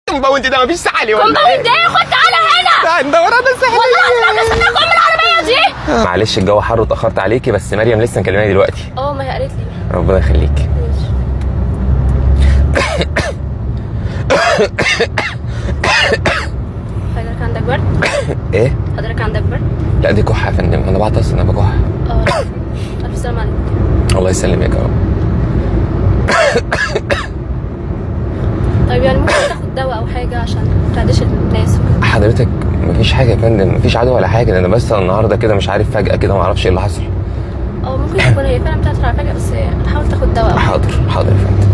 كومباوند ده مفيش سحلي ولا كومباوند ايه؟ خد تعالى هنا. ندور على السحلية. والله العظيم استناكم من العربيه دي. معلش الجو حر واتاخرت عليكي، بس مريم لسه مكلماني دلوقتي. ما هي قالت لي. ربنا يخليكي. حضرتك عندك برد؟ ايه؟ حضرتك عندك برد؟ لا دي كحه يا فندم، انا بعطس، انا بكح. الف سلامة عليك. الله يسلمك يا رب. طيب يعني ممكن تاخد دواء او حاجه عشان ما تعديش الناس؟ حضرتك مفيش حاجه يا فندم، مفيش عدوى ولا حاجه، انا بس النهارده كده مش عارف فجاه كده ما اعرفش ايه اللي حصل. ممكن تكون هي فعلا بتطلع فجاه، بس حاول تاخد دواء. حاضر حاضر يا فندم.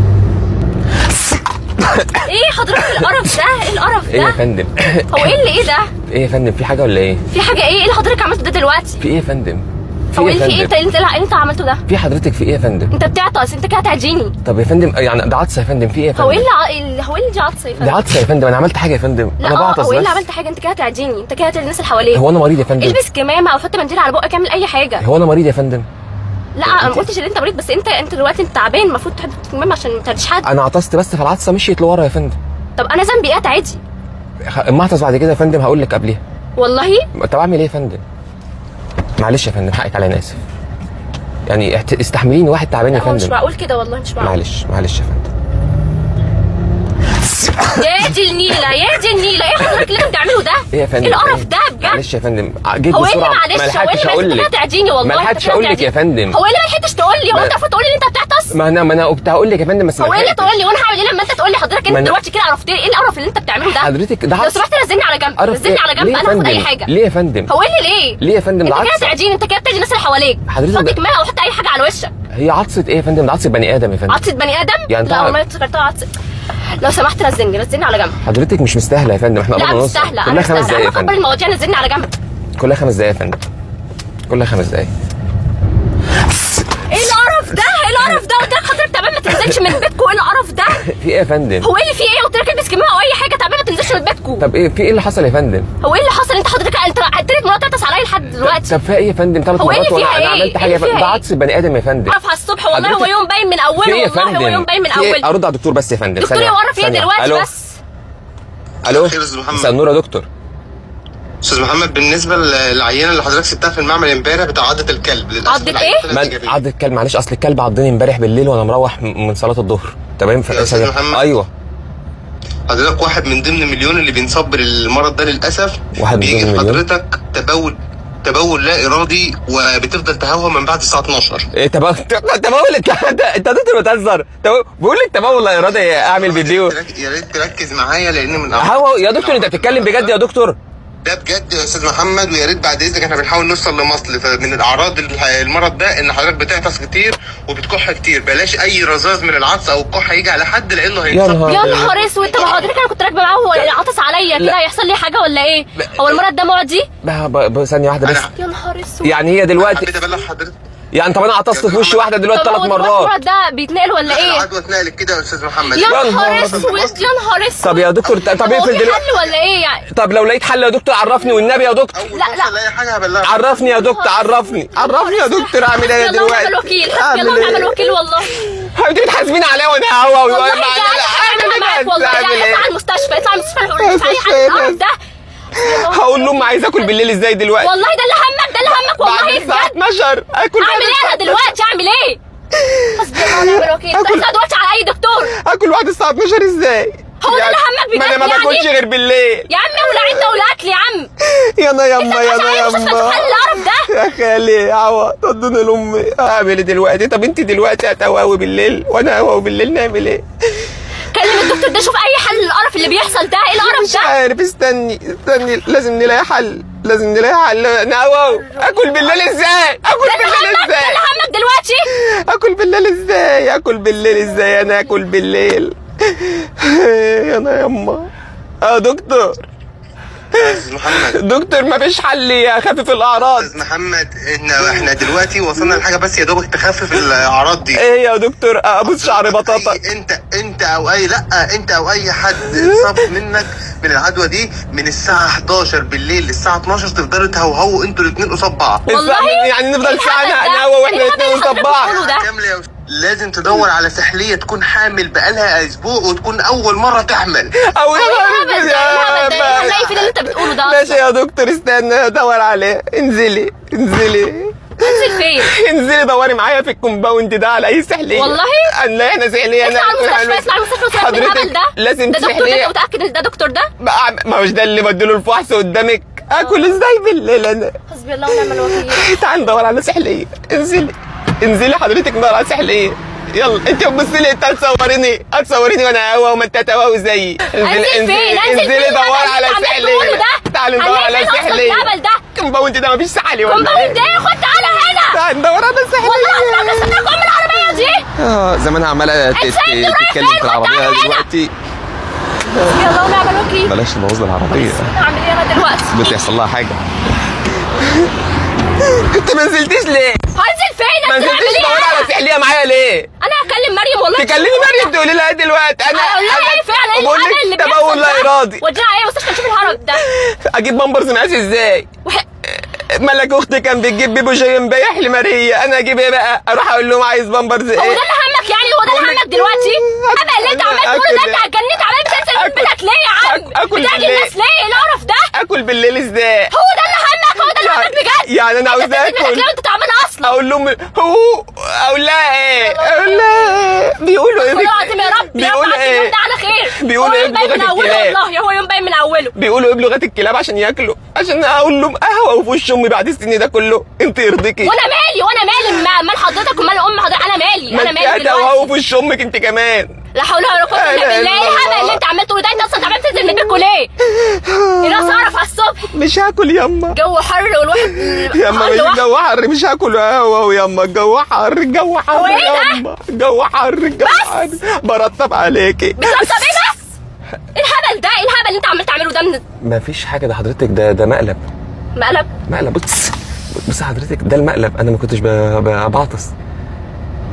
ايه حضرتك القرف ده؟ ايه القرف ده؟ ايه يا فندم؟ هو ايه ده؟ ايه يا فندم، في حاجه ولا ايه؟ في حاجه ايه؟ ايه اللي حضرتك عملته ده دلوقتي؟ في ايه يا فندم؟ هو ايه؟ في ايه انت عملته ده؟ في حضرتك في ايه يا فندم؟ انت بتعطس، انت كده هتعجيني. طب يا فندم يعني ده عطسه يا فندم، في ايه يا فندم؟ هو ايه اللي دي عطسه يا فندم؟ دي عطسه يا فندم، انا عملت حاجه يا فندم؟ لا انا بعطس هو ايه بس. اللي عملت حاجه؟ انت كده هتعجيني، انت كده هتعجي الناس اللي حواليك. هو انا مريض يا فندم؟ البس كمامه او حط منديل على بقك، اعمل اي حاجه. هو انا مريض يا فندم؟ لا انا ما قلتش ان انت مريض، بس انت دلوقتي انت تعبان، المفروض تحط كمامه عشان ما تعديش حد. انا عطست بس فالعطسه مشيت لورا يا فندم. طب انا ذنبي ايه؟ عادي. اما اعطس بعد كده يا فندم هقول لك قبليها. والله؟ طب اعمل ايه يا فندم؟ معلش يا فندم حقك عليا، انا اسف. يعني استحمليني، واحد تعبان يا فندم. مش معقول كده والله، مش معقول. معلش يا فندم. يا دي النيله، يا دي النيله، ايه حضرتك اللي انت بتعمله ده؟ ايه يا فندم؟ ايه القرف ده بجد؟ معلش يا فندم، جيت هو بسرعه. ايه اللي معلش؟ هو ايه اللي انت هتعجيني والله؟ ما لحقتش اقول لك يا فندم. هو ايه اللي ما لحقتش تقول لي؟ هو انت المفروض تقول لي ان انت بتعطس؟ ما انا كنت هقول لك يا فندم بس هو ايه اللي تقول لي وانا هعمل ايه لما انت تقول لي حضرتك انت دلوقتي كده عرفتني؟ ايه القرف اللي انت بتعمله ده؟ حضرتك ده لو سمحت نزلني على جنب، نزلني على جنب، انا هاخد اي حاجه. ليه يا فندم؟ هو ايه اللي ليه يا فندم؟ انت كده هتعجيني، انت كده بتعجي الناس اللي حواليك. حضرتك حط كمامه او حط اي حاجه على وشك. هي عطسه ايه يا فندم؟ ده عطسه بني ادم يا فندم. عطسه بني ادم؟ يعني لا والله افتكرتها عطسه. لو سمحت نزلني على جنب. حضرتك مش مستاهله يا فندم، احنا لا قربنا نوصل. مستاهله، كلها 5 دقايق يا انا فندم. هكبر المواضيع، نزلني على جنب. كلها 5 دقايق يا فندم، كلها 5 دقايق. ايه القرف ده؟ ايه القرف ده؟ قلت لك حضرتك تعبان ما تنزلش من بيتكم، ايه القرف ده؟ في ايه يا فندم؟ هو ايه اللي في ايه؟ قلت لك البس كمامه او اي حاجه، تعبان ما تنزلش من بيتكم. طب ايه في ايه اللي حصل يا فندم؟ هو ايه اللي حصل؟ انت حضرتك تالت مرات تعطس عليا لحد دلوقتي. طب في ايه يا فندم؟ 3 هو إيه مرات اللي وانا فيها انا إيه؟ عملت حاجه يا فندم؟ ده عطس بني ادم يا فندم. اعرف على الصبح والله، هو يوم باين من اوله، والله هو يوم باين من اوله. ارد على الدكتور بس يا فندم. دكتور يعرف ايه دلوقتي بس؟ الو خير يا استاذ محمد. مساء النور يا دكتور. استاذ محمد، بالنسبه للعينه اللي حضرتك سبتها في المعمل امبارح بتاع عضه الكلب، للاسف عضة ايه؟ عضة الكلب، معلش اصل الكلب عضني امبارح بالليل وانا مروح من صلاه الظهر. تمام يا استاذ محمد. ايوه حضرتك واحد من ضمن مليون اللي بينصاب بالمرض ده للاسف. واحد من ضمن بيجي مليون؟ حضرتك تبول لا ارادي وبتفضل تهوى من بعد الساعه 12. ايه تبول انت دكتور بتهزر؟ بقول لك تبول لا ارادي اعمل بيبيو. يا ريت تركز معايا لان من هو يا دكتور انت بتتكلم بجد يا دكتور؟ ده بجد يا استاذ محمد، ويا ريت بعد اذنك احنا بنحاول نوصل لمصل. فمن الاعراض المرض ده ان حضرتك بتعطس كتير وبتكح كتير، بلاش اي رذاذ من العطس او الكحه يجي على حد لانه هينصاب. يا نهار اسود. طب حضرتك انا كنت راكبه معاه وهو عطس عليا كده، هيحصل لي حاجه ولا ايه؟ هو المرض ده معدي؟ ثانيه واحده بس. يا نهار اسود. يعني هي دلوقتي حبيت ابلغ حضرتك. يعني طب انا عطست في وش واحده دلوقتي 3 مرات. المرض ده بيتنقل ولا ايه؟ العدوى اتنقلت كده يا استاذ محمد. يا نهار اسود، يا نهار اسود. طب يا دكتور طب هو اقفل في دلوقتي. حل ولا ايه يعني؟ طب لو لقيت حل يا دكتور عرفني والنبي يا دكتور. لا اي حاجه هبلغك. عرفني يا دكتور، عرفني يا دكتور اعمل ايه دلوقتي؟ يلا نعمل وكيل، يلا نعمل وكيل والله. حبيبتي بتحاسبيني عليا وانا هوا والله اعمل معاك والله. اطلع المستشفى، اطلع المستشفى، اي حد القرف ده. هقول لهم عايز اكل بالليل ازاي دلوقتي؟ والله ده اللي همك، ده اللي همك والله بعد الساعه بجد. 12 اكل. اعمل ايه انا دلوقتي؟ اعمل ايه؟ حسبي الله ونعم الوكيل. اطلع دلوقتي على اي دكتور. اكل بعد الساعه 12 ازاي؟ هو ده اللي همك بجد ما انا ما يعني؟ باكلش غير بالليل يا عم ولا عده ولا اكل يا عم. يانا يما يانا مستشفى يما تحل القرف ده. يا خالي عوض ودوني لامي. اعمل ايه دلوقتي؟ طب انت دلوقتي هتهوي بالليل وانا هوي بالليل، نعمل ايه؟ كلم الدكتور ده، شوف اي حل للقرف اللي بيحصل ده. ايه القرف مش ده؟ عارف، استني لازم نلاقي حل، نهوى. اكل بالليل ازاي؟ اكل بالليل ازاي؟ ده اللي همك دلوقتي. اكل بالليل ازاي؟ انا اكل بالليل انا يما. دكتور استاذ محمد. دكتور مفيش حل اخفف الاعراض؟ استاذ محمد احنا دلوقتي وصلنا لحاجه بس يا دوبك تخفف الاعراض دي. ايه يا دكتور؟ ابوس شعر بطاطا. انت او اي حد اتصاب منك من العدوى دي من الساعه 11 بالليل للساعه 12 تفضلوا تهوهوا انتوا الاثنين قصاد بعض. والله يعني نفضل ساعه نهوى واحنا الاثنين قصاد بعض؟ كامله لازم تدور على سحلية تكون حامل بقالها اسبوع وتكون اول مرة تحمل. او ايه الهبل ده؟ ايه الهبل ده؟ ايه اللي انت بتقوله ده؟ ماشي يا دكتور، استنى ادور عليه. انزلي انزلي انزل فين؟ انزلي دوري معايا في الكومباوند ده على اي سحليه. والله؟ لا احنا سحليه. اطلع المستشفى، اطلع المستشفى وسيبك من الهبل ده. لازم ده دكتور ده؟ سحليه. انت متاكد ان ده دكتور ده؟ ما هوش ده اللي بديله الفحص قدامك؟ اكل ازاي بالليل انا؟ حسبي الله ونعم الوكيل. تعال ندور على سحليه. انزلي انزلي حضرتك ندور على سحليه. يلا انت بتبصي لي، انت هتصوريني وانا هوا وما انت هتهوى زيي. انزل فين؟ انزلي دور على سحليه. تعالي ندور على سحليه. الهبل ده الكومباوند ده مفيش سحلي ولا كومباوند ايه؟ خد تعالى هنا. تعال ندور على سحليه. والله العظيم استناك ام العربيه دي. زمانها عماله تتكلم في العربيه دلوقتي. حسبي الله ونعم الوكيل. بلاش نبوظ العربيه، هعمل ايه انا دلوقتي؟ بتحصل لها حاجه. انت ما نزلتيش ليه؟ هنزل فين؟ ما نزلتيش تدوري على سحليه معايا ليه؟ انا هكلم مريم والله. تكلمي مريم تقولي لها ايه دلوقتي؟ انا اقول لها ايه فعلا؟ ايه بقول الهبل اللي لك بيحصل تبول لا ده؟ ارادي. وديها ايه مستشفى نشوف الهرب ده. اجيب بامبرز مقاس ازاي؟ ملك اختي كان بتجيب بيبو جاي امبارح لماريا، انا اجيب ايه بقى؟ اروح اقول لهم عايز بامبرز ايه؟ هو ده اللي همك يعني؟ هو ده اللي همك دلوقتي؟ هبل اللي انت عمال تقوله ده. انت هتجنني عمال بتنزل من بيتك ليه يا عم؟ بتاجي الناس ليه؟ ايه القرف ده؟ اكل بالليل ازاي؟ هو ده اللي همك؟ هو ده اللي همك بجد؟ يعني انا عاوز اكل. ليه انت تعبان اصلا؟ اقول لهم اقول لها ايه؟ اقول لها ايه؟ بيقولوا ايه؟ والله العظيم يا رب بيقولوا ايه؟ يوم ده على خير. بيقولوا هو ايه يوم باين من بلغة اوله الكلاب؟ والله. هو يوم باين من اوله. بيقولوا ايه بلغات الكلاب عشان ياكلوا؟ عشان اقول لهم قهوه وفي وش امي بعد السن ده كله؟ انت يرضيكي؟ وانا مالي مال حضرتك ومال ام حضرتك؟ انا مالي ما انت قهوه دلوقتي. وفي وش امك انت كمان. لا حول ولا قوه الا لا بالله. إله ايه إلا الهبل الله. اللي انت عمال تقوله ده؟ انت اصلا عمال تنزل من بيتكم ليه؟ الناس اعرف على الصبح. مش هاكل يما. جو حر والواحد يما مش لوحده. جو حر، مش هاكل قهوه ويما. الجو حر، الجو حر هو ايه ده؟ يما. الجو حر، الجو حر. برطب عليكي. بتطبطب ايه بس؟ ايه الهبل ده؟ ايه الهبل اللي انت عمال تعمله ده؟ من مفيش حاجه، ده حضرتك ده مقلب. مقلب؟ بص حضرتك، ده المقلب. انا ما كنتش بعطس.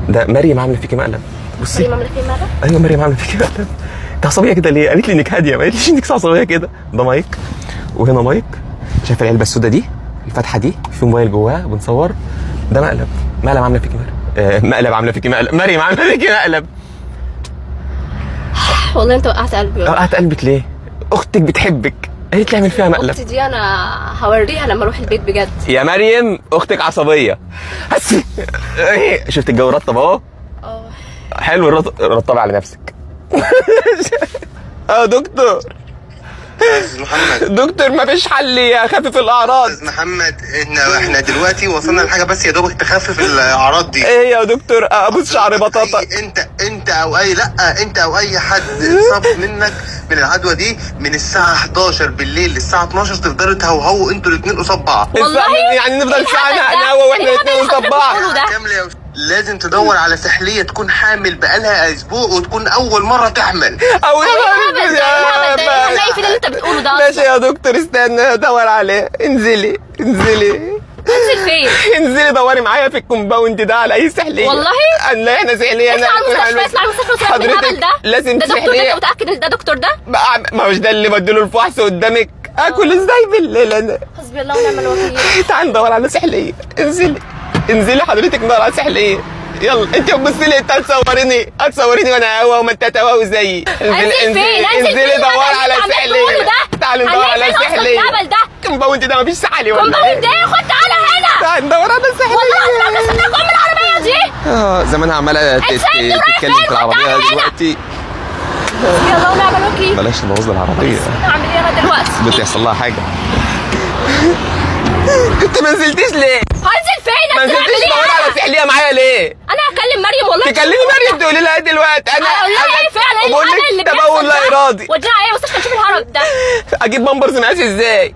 ده مريم عامله فيكي مقلب. بصي مريم عملت ايه مقلب؟ ايوه مريم عامله فيكي مقلب. انت عصبيه كده ليه؟ قالت لي انك هاديه، ما قالتليش انك عصبيه كده. ده مايك وهنا مايك. شايفه العلبه السوداء دي الفتحه دي في موبايل جواها بنصور. ده مقلب عامله فيكي مقلب. مقلب عامله فيكي مقلب. مريم عامله فيكي مقلب. والله انت وقعت قلبي. وقعت قلبك ليه؟ اختك بتحبك، قالت لي اعمل فيها مقلب. اختي دي انا هوريها لما اروح البيت بجد. يا مريم اختك عصبيه. شفت الجو رطب اهو. حلو رطبي على نفسك. دكتور. استاذ محمد. دكتور مفيش حل يخفف الاعراض؟ استاذ محمد احنا دلوقتي وصلنا لحاجه بس يا دوبك تخفف الاعراض دي. ايه يا دكتور؟ ابوس شعر بطاطا. انت او اي انت او اي حد اتصاب منك من العدوى دي من الساعه 11 بالليل للساعه 12 تفضلوا تهوهوا انتوا الاثنين قصاد بعض. والله؟ يعني نفضل إيه ساعه الهبل ده؟ نهوى واحنا إيه الاثنين الهبل قصاد اللي بعض. حضرتك بتقوله ده؟ كامله يا لازم تدور على سحليه تكون حامل بقالها اسبوع وتكون اول مره تحمل. او ايه الهبل ده؟ ايه الهبل ده؟ ايه الهبل اللي انت بتقوله ده؟ ماشي يا دكتور، استنى ادور عليه. انزلي انزل فين؟ انزلي دوري معايا في الكومباوند ده على اي سحليه. والله؟ لا احنا سحليه. اطلع المستشفى وسيبك من الهبل ده. لازم ده دكتور ده؟ سحليه. انت متاكد ان ده دكتور ده؟ ما هوش ده اللي بديله الفحص قدامك؟ اكل ازاي بالليل انا؟ حسبي الله ونعم الوكيل. تعال ندور على سحليه. انزلي حضرتك ندور على سحليه. يلا انت بتبصي لي، انت هتصوريني وانا هوا وما انت هتهوى زيي. انزل فين؟ انزلي دور على سحليه. تعالي ندور على سحليه. الهبل ده الكومباوند ده مفيش سحلي ولا كومباوند ايه؟ خد تعالى هنا. تعال ندور على سحليه. والله العظيم استناك ام العربيه دي. زمانها عماله تتكلم في العربيه دلوقتي. حسبي الله ونعم الوكيل. بلاش نبوظ العربيه، هعمل ايه انا دلوقتي؟ بتحصل لها حاجه. انت ما نزلتيش ليه؟ هنزل فين؟ ما نزلتيش تدوري على سحليه معايا ليه؟ انا هكلم مريم والله. تكلمي مريم تقولي لها ايه دلوقتي؟ انا اقول لها ايه فعلا؟ ايه بقول الهبل اللي لك بيحصل تبول لا ده؟ ارادي. وديها ايه مستشفى نشوف الهرب ده. اجيب بامبرز مقاس ازاي؟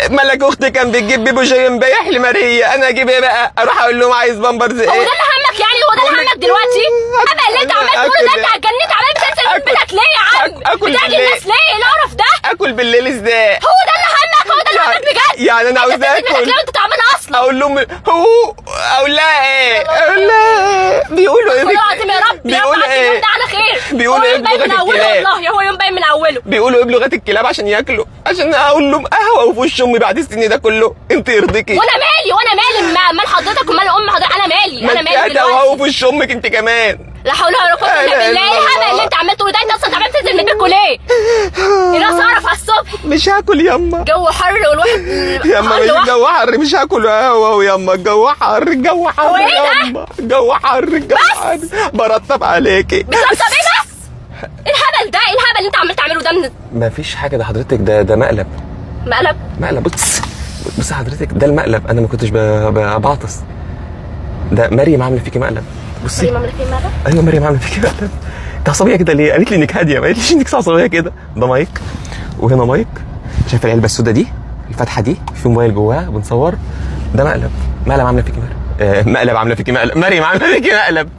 ملك اختي كان بتجيب بيبو جاي امبارح لماريا، انا اجيب ايه بقى؟ اروح اقول لهم عايز بامبرز ايه؟ هو ده اللي همك يعني؟ هو ده اللي همك دلوقتي؟ هبل اللي انت عمال تقوله ده. انت هتجنني عمال بتنزل من بيتك ليه يا عم؟ بتاجي الناس ليه؟ ايه القرف ده؟ اكل بالليل ازاي؟ هو ده اللي همك؟ هو ده اللي همك بجد؟ يعني انا عاوز اكل. ليه انت تعبان اصلا؟ اقول لهم اقول لها ايه؟ اقول لها بيقولوا ايه؟ والله العظيم يا رب بيقولوا ايه؟ يوم ده على خير. بيقولوا هو ايه يوم باين من بلغة اوله الكلاب؟ والله. هو يوم باين من اوله. بيقولوا ايه بلغات الكلاب عشان ياكلوا؟ عشان اقول لهم قهوه وفي وش امي بعد السن ده كله؟ انت يرضيكي؟ وانا مالي وانا مالي مال حضرتك ومال ام حضرتك، انا مالي انا مالي دلوقتي وهو في وش امك انت كمان. لا حول ولا قوه الا بالله. ايه الهبل اللي انت عمال تقوله ده؟ انت اصلا تعبان تنزل من بيتكم ليه؟ الناس اعرف على الصبح مش هاكل ياما. جو حر والواحد ياما مش الجو حر، مش هاكل قهوه ياما. الجو حر، الجو حر هو ايه ده؟ ياما. الجو حر، الجو حر. برطب عليكي. بترطب ايه بس؟ ايه الهبل ده؟ ايه الهبل اللي انت عمال تعمله ده؟ من مفيش حاجه، ده حضرتك ده مقلب. مقلب؟ بص حضرتك، ده المقلب. انا ما كنتش بعطس. ده مريم عامله فيكي مقلب. بصي مريم عامله فيكي مقلب؟ ايوه مريم عامله فيكي مقلب. انت عصبيه كده ليه؟ قالت لي انك هاديه، ما قالتليش انك عصبيه كده. ده مايك وهنا مايك. شايفه العلبه السوداء دي، الفتحه دي في موبايل جواها بنصور. ده مقلب عامله فيكي مقلب. مقلب عامله فيكي مقلب. مريم عامله فيكي مقلب.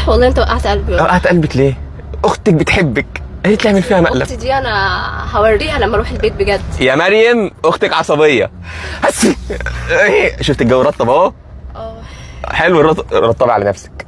والله انت وقعت قلبي. وقعت قلبك ليه؟ اختك بتحبك، قالت لي اعمل فيها مقلب. اختي دي انا هوريها لما اروح البيت بجد. يا مريم اختك عصبيه. شفت الجو رطب اهو. حلو، رطبي على نفسك.